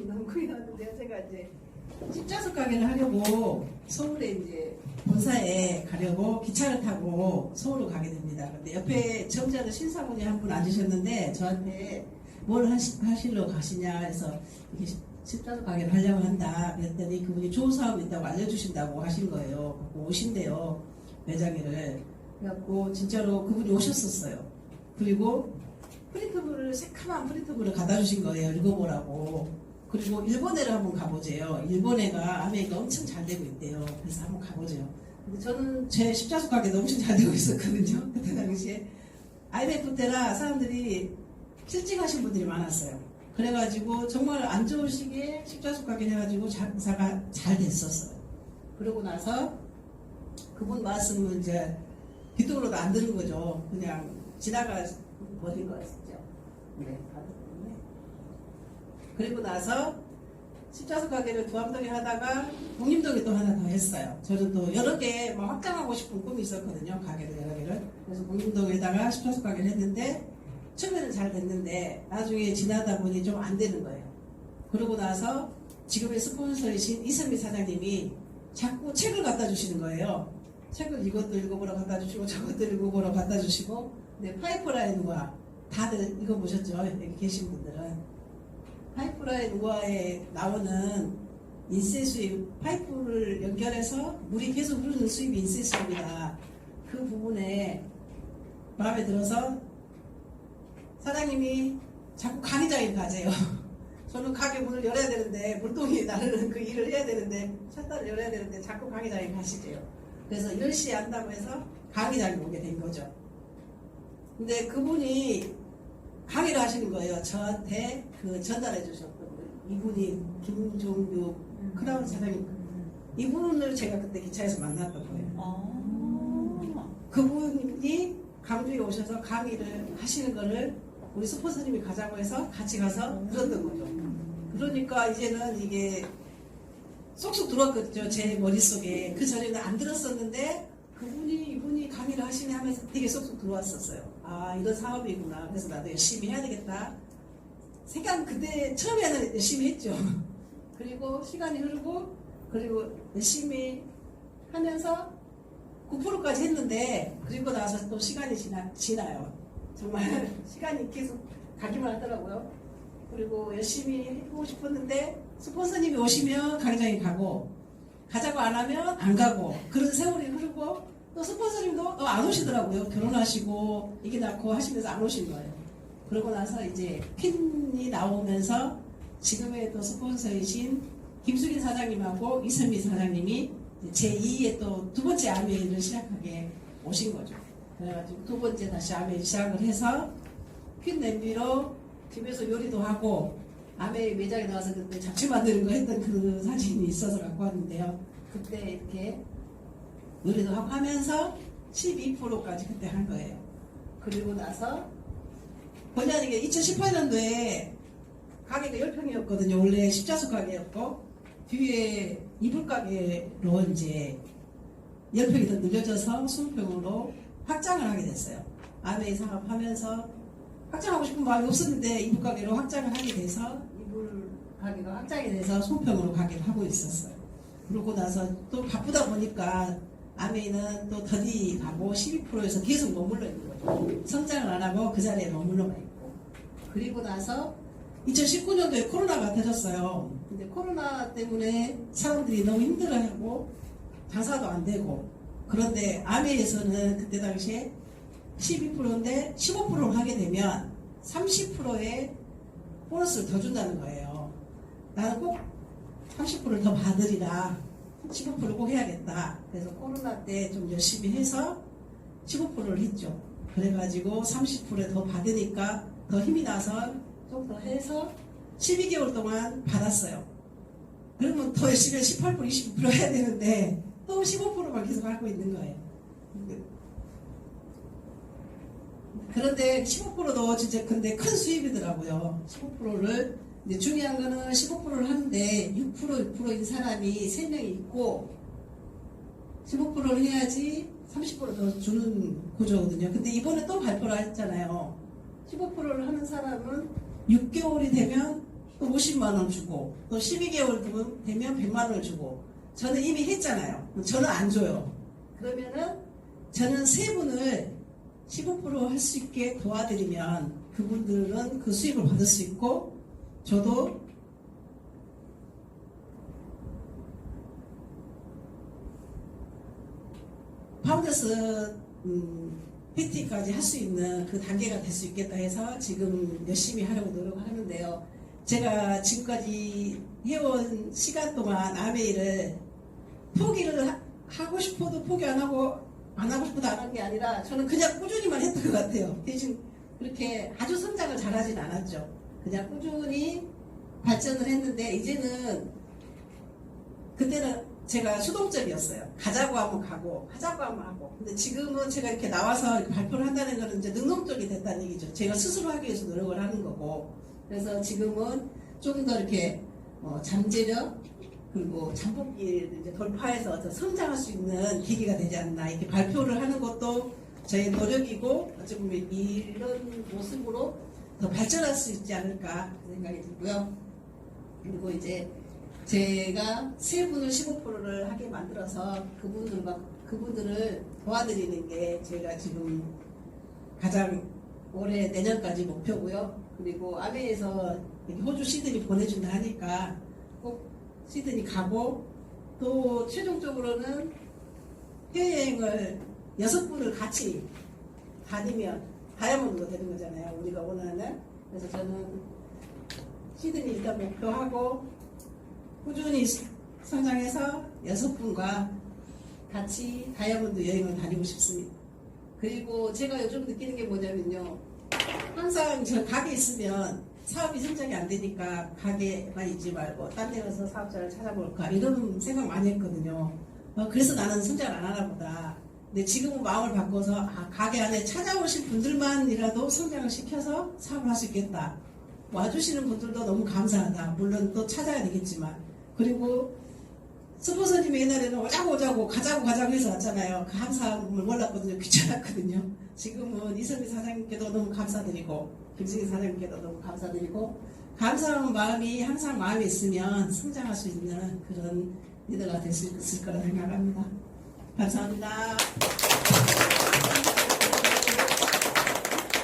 너무 크게 나왔는데요. 제가 이제 십자수 가게를 하려고 서울에 이제 본사에 가려고 기차를 타고 서울로 가게 됩니다. 근데 옆에 점잖은 신사분이 한 분 앉으셨는데 저한테 뭘 하시러 가시냐 해서 이렇게 십자수 가게를 하려고 한다 그랬더니 그분이 좋은 사업이 있다고 알려주신다고 하신 거예요. 그래서 오신대요. 매장에를. 그래갖고 진짜로 그분이 오셨었어요. 그리고 프린트물을 새카만 프린트물을 갖다 주신 거예요. 읽어보라고. 그리고 일본에를 한번 가보재요. 일본에가 아메리카 엄청 잘 되고 있대요. 그래서 한번 가보재요. 근데 저는 제 십자수 가게도 엄청 잘 되고 있었거든요. 그때 당시에 IMF 때라 사람들이 실직하신 분들이 많았어요. 그래가지고 정말 안 좋은 시기에 십자수 가게 해가지고 장사가 잘 됐었어요. 그러고 나서 그분 말씀은 이제 귀등으로도 안 들은 거죠. 그냥 지나가 버린 거였죠. 네, 받았거든요. 그리고 나서 십자수 가게를 두암동에 하다가 독립동에 또 하나 더 했어요. 저는 또 여러 개 막 확장하고 싶은 꿈이 있었거든요. 가게를 여러 개를. 그래서 독립동에다가 십자수 가게를 했는데 처음에는 잘 됐는데 나중에 지나다 보니 좀 안 되는 거예요. 그러고 나서 지금의 스폰서이신 이선미 사장님이 자꾸 책을 갖다 주시는 거예요. 책을 이것도 읽어보러 갖다 주시고 저것도 읽어보러 갖다 주시고 네, 파이프라인 우아 다들 읽어보셨죠? 여기 계신 분들은 파이프라인 우아에 나오는 인쇄 수입 파이프를 연결해서 물이 계속 흐르는 수입이 인쇄 수입이다. 그 부분에 마음에 들어서 사장님이 자꾸 강의장에 가세요. 저는 가게 문을 열어야 되는데 물동이 나르는 그 일을 해야 되는데 샷다를 열어야 되는데 자꾸 강의장에 가시대요. 그래서 10시에 한다고 해서 강의장에 오게 된 거죠. 근데 그분이 강의를 하시는 거예요. 저한테 그 전달해 주셨던 거예요. 이분이 김종규 크라운 사장님. 이분을 제가 그때 기차에서 만났던 거예요. 그분이 강주에 오셔서 강의를 하시는 거를 우리 스폰서님이 가자고 해서 같이 가서 들었던 거죠. 그러니까 이제는 이게 쏙쏙 들어왔거든요. 제 머릿속에. 그 전에는 안 들었었는데 이분이 강의를 하시네 하면서 되게 쏙쏙 들어왔었어요. 아, 이런 사업이구나. 그래서 나도 열심히 해야 되겠다. 생각 그때 처음에는 열심히 했죠. 그리고 시간이 흐르고 그리고 열심히 하면서 9%까지 했는데 그리고 나서 또 시간이 지나요. 정말 시간이 계속 가기만 하더라고요. 그리고 열심히 해보고 싶었는데 스폰서님이 오시면 강의장에 가자고 안 하면 안 가고 그런 세월이 흐르고 또 스폰서님도 안 오시더라고요. 결혼하시고 이게 낳고 하시면서 안 오신 거예요. 그러고 나서 이제 핀이 나오면서 지금의 또 스폰서이신 김수긴 사장님하고 이선미 사장님이 제2의 또 두 번째 아메이를 시작하게 오신 거죠. 그래가지고 두 번째 다시 아메이 시작을 해서 핀 냄비로 집에서 요리도 하고 아메이 매장에 나와서 그때 잡채 만드는 거 했던 그 사진이 있어서 갖고 왔는데요. 그때 이렇게 요리도 하고 하면서 12%까지 그때 한 거예요. 그리고 나서 본의 아니게 2018년도에 가게가 10평이었거든요. 원래 십자수 가게였고 뒤에 이불 가게로 이제 10평이 더 늘려져서 20평으로 확장을 하게 됐어요. 아메이 사업하면서 확장하고 싶은 마음이 없었는데 이불 가게로 확장을 하게 돼서 이불 가게가 확장이 돼서 소평으로 가게를 하고 있었어요. 그러고 나서 또 바쁘다 보니까 아메이는 또 더디 가고 12%에서 계속 머물러 있는 거죠. 성장을 안 하고 그 자리에 머물러가 있고. 그리고 나서 2019년도에 코로나가 터졌어요. 근데 코로나 때문에 사람들이 너무 힘들어하고 장사도 안 되고 그런데 아메이에서는 그때 당시에 12%인데 15%를 하게 되면 30%의 보너스를 더 준다는 거예요. 나는 꼭 30%를 더 받으리라. 15%를 꼭 해야겠다. 그래서 코로나 때 좀 열심히 해서 15%를 했죠. 그래가지고 30%에 더 받으니까 더 힘이 나서 좀 더 해서 12개월 동안 받았어요. 그러면 더 열심히 18%, 20% 해야 되는데 또 15%만 계속 하고 있는 거예요. 그런데 15%도 진짜 근데 큰 수입이더라고요. 15%를. 근데 중요한 거는 15%를 하는데 6%인 사람이 3명이 있고 15%를 해야지 30%더 주는 구조거든요. 근데 이번에 또 발표를 했잖아요. 15%를 하는 사람은 6개월이 되면 또 50만 원 주고 또 12개월 되면 100만 원을 주고 저는 이미 했잖아요. 저는 안 줘요. 그러면은 저는 세 분을 15% 할 수 있게 도와드리면 그분들은 그 수익을 받을 수 있고 저도 파운더스 PT까지 할 수 있는 그 단계가 될 수 있겠다 해서 지금 열심히 하려고 노력을 하는데요. 제가 지금까지 해온 시간 동안 아메이를 포기를 하고 싶어도 포기 안 하고 싶어도 안 한 게 아니라 저는 그냥 꾸준히만 했던 것 같아요. 대신 그렇게 아주 성장을 잘하진 않았죠. 그냥 꾸준히 발전을 했는데 이제는 그때는 제가 수동적이었어요. 가자고 하면 가고 하자고 하면 하고. 근데 지금은 제가 이렇게 나와서 이렇게 발표를 한다는 것은 이제 능동적이 됐다는 얘기죠. 제가 스스로 하기 위해서 노력을 하는 거고. 그래서 지금은 좀 더 이렇게 잠재력 그리고 잠복기를 이제 돌파해서 더 성장할 수 있는 계기가 되지 않나. 이렇게 발표를 하는 것도 저의 노력이고 어찌 보면 이런 모습으로 더 발전할 수 있지 않을까 생각이 들고요. 그리고 이제 제가 세 분을 15%를 하게 만들어서 그분들을 도와드리는 게 제가 지금 가장 올해 내년까지 목표고요. 그리고 아메에서 호주 시드니 보내준다 하니까 꼭 시드니 가고 또 최종적으로는 해외여행을 6분을 같이 다니면 다이아몬드가 되는 거잖아요. 우리가 원하는. 그래서 저는 시드니 일단 목표하고 꾸준히 성장해서 6분과 같이 다이아몬드 여행을 다니고 싶습니다. 그리고 제가 요즘 느끼는 게 뭐냐면요. 항상 저 가게 있으면 사업이 성장이 안 되니까 가게만 있지 말고 딴 데 가서 사업자를 찾아볼까 이런 생각 많이 했거든요. 그래서 나는 성장을 안 하나 보다. 근데 지금은 마음을 바꿔서 가게 안에 찾아오신 분들만이라도 성장을 시켜서 사업을 할 수 있겠다. 와주시는 분들도 너무 감사하다. 물론 또 찾아야 되겠지만. 그리고 스폰서님이 옛날에는 오자고 가자고 해서 왔잖아요. 그 감사함을 몰랐거든요. 귀찮았거든요. 지금은 이선미 사장님께도 너무 감사드리고 김승희 사장님께도 너무 감사드리고 감사한 마음이 항상 마음에 있으면 성장할 수 있는 그런 리더가 될 수 있을 거라 생각합니다. 감사합니다.